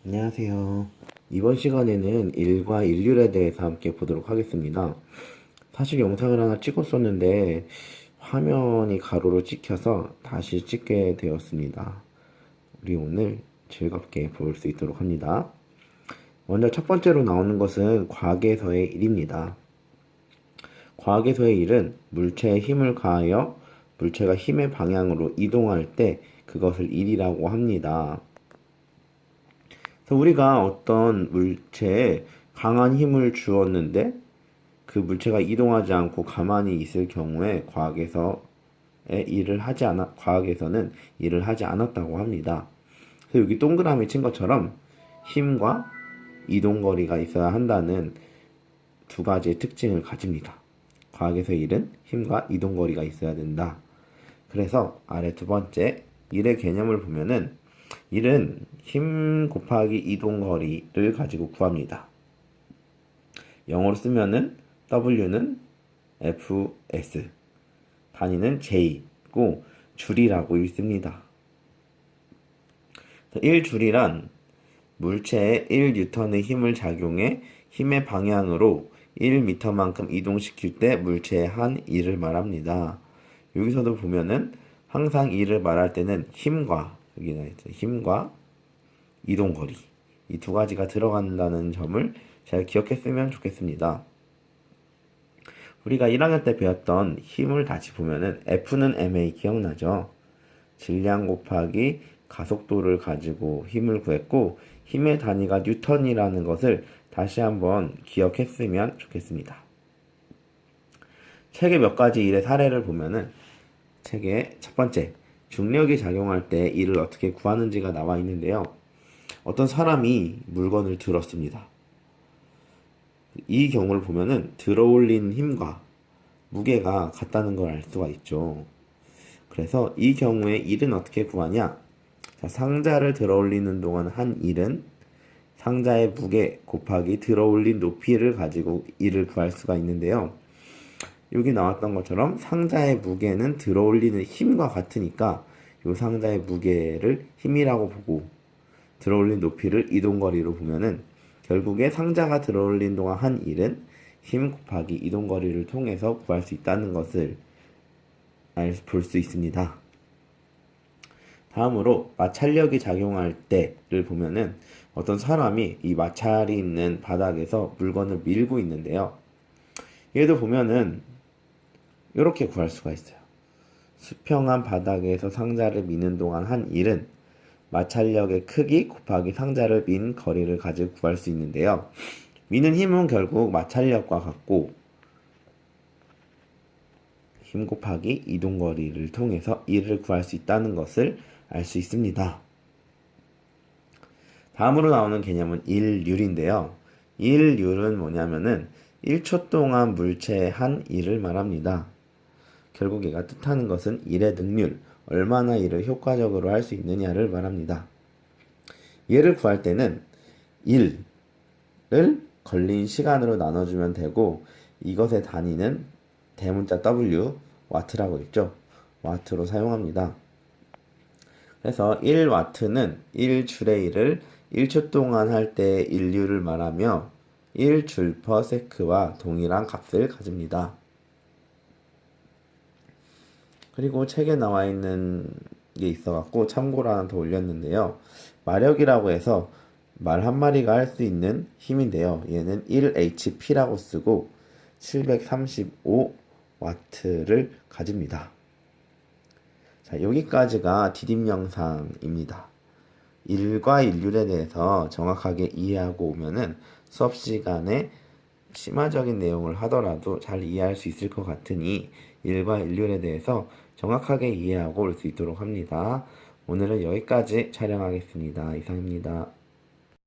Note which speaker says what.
Speaker 1: 안녕하세요. 이번 시간에는 일과 일률에 대해서 함께 보도록 하겠습니다. 사실 영상을 하나 찍었었는데 화면이 가로로 찍혀서 다시 찍게 되었습니다. 우리 오늘 즐겁게 볼 수 있도록 합니다. 먼저 첫 번째로 나오는 것은 과학에서의 일입니다. 과학에서의 일은 물체에 힘을 가하여 물체가 힘의 방향으로 이동할 때 그것을 일이라고 합니다. 그래서 우리가 어떤 물체에 강한 힘을 주었는데 그 물체가 이동하지 않고 가만히 있을 경우에 과학에서는 일을 하지 않았다고 합니다. 그래서 여기 동그라미 친 것처럼 힘과 이동거리가 있어야 한다는 두 가지의 특징을 가집니다. 과학에서의 일은 힘과 이동거리가 있어야 된다. 그래서 아래 두 번째 일의 개념을 보면은 일은 힘 곱하기 이동거리를 가지고 구합니다. 영어로 쓰면은 W는 Fs, 단위는 J고 줄이라고 읽습니다. 1줄이란 물체에 1N의 힘을 작용해 힘의 방향으로 1m만큼 이동시킬 때 물체의 한 일을 말합니다. 여기서도 보면은 항상 일을 말할 때는 힘과 여기 나있죠. 힘과 이동거리 이 두 가지가 들어간다는 점을 잘 기억했으면 좋겠습니다. 우리가 1학년 때 배웠던 힘을 다시 보면은 F는 ma 기억나죠? 질량 곱하기 가속도를 가지고 힘을 구했고 힘의 단위가 뉴턴이라는 것을 다시 한번 기억했으면 좋겠습니다. 책의 몇 가지 일의 사례를 보면은 책의 첫 번째 중력이 작용할 때 이를 어떻게 구하는지가 나와 있는데요. 어떤 사람이 물건을 들었습니다. 이 경우를 보면은 들어올린 힘과 무게가 같다는 걸 알 수가 있죠. 그래서 이 경우에 일은 어떻게 구하냐? 자, 상자를 들어올리는 동안 한 일은 상자의 무게 곱하기 들어올린 높이를 가지고 일을 구할 수가 있는데요. 여기 나왔던 것처럼 상자의 무게는 들어올리는 힘과 같으니까 이 상자의 무게를 힘이라고 보고 들어올린 높이를 이동거리로 보면은 결국에 상자가 들어올린 동안 한 일은 힘 곱하기 이동거리를 통해서 구할 수 있다는 것을 볼 수 있습니다. 다음으로 마찰력이 작용할 때를 보면은 어떤 사람이 이 마찰이 있는 바닥에서 물건을 밀고 있는데요. 얘도 보면은 이렇게 구할 수가 있어요. 수평한 바닥에서 상자를 미는 동안 한 일은 마찰력의 크기 곱하기 상자를 민 거리를 가지고 구할 수 있는데요. 미는 힘은 결국 마찰력과 같고 힘 곱하기 이동거리를 통해서 일을 구할 수 있다는 것을 알 수 있습니다. 다음으로 나오는 개념은 일률인데요. 일률은 뭐냐면은 1초 동안 물체의 한 일을 말합니다. 결국 얘가 뜻하는 것은 일의 능률, 얼마나 일을 효과적으로 할 수 있느냐를 말합니다. 얘를 구할 때는 1을 걸린 시간으로 나눠주면 되고 이것의 단위는 대문자 W, 와트라고 있죠. 와트로 사용합니다. 그래서 1와트는 1줄의 일을 1초 동안 할 때의 일률을 말하며 1줄 per sec와 동일한 값을 가집니다. 그리고 책에 나와 있는 게 있어갖고 참고로 하나 더 올렸는데요. 마력이라고 해서 말 한 마리가 할 수 있는 힘인데요. 얘는 1HP라고 쓰고 735W를 가집니다. 자, 여기까지가 디딤 영상입니다. 일과 일률에 대해서 정확하게 이해하고 오면은 수업 시간에 심화적인 내용을 하더라도 잘 이해할 수 있을 것 같으니 일과 일률에 대해서 정확하게 이해하고 올 수 있도록 합니다. 오늘은 여기까지 촬영하겠습니다. 이상입니다.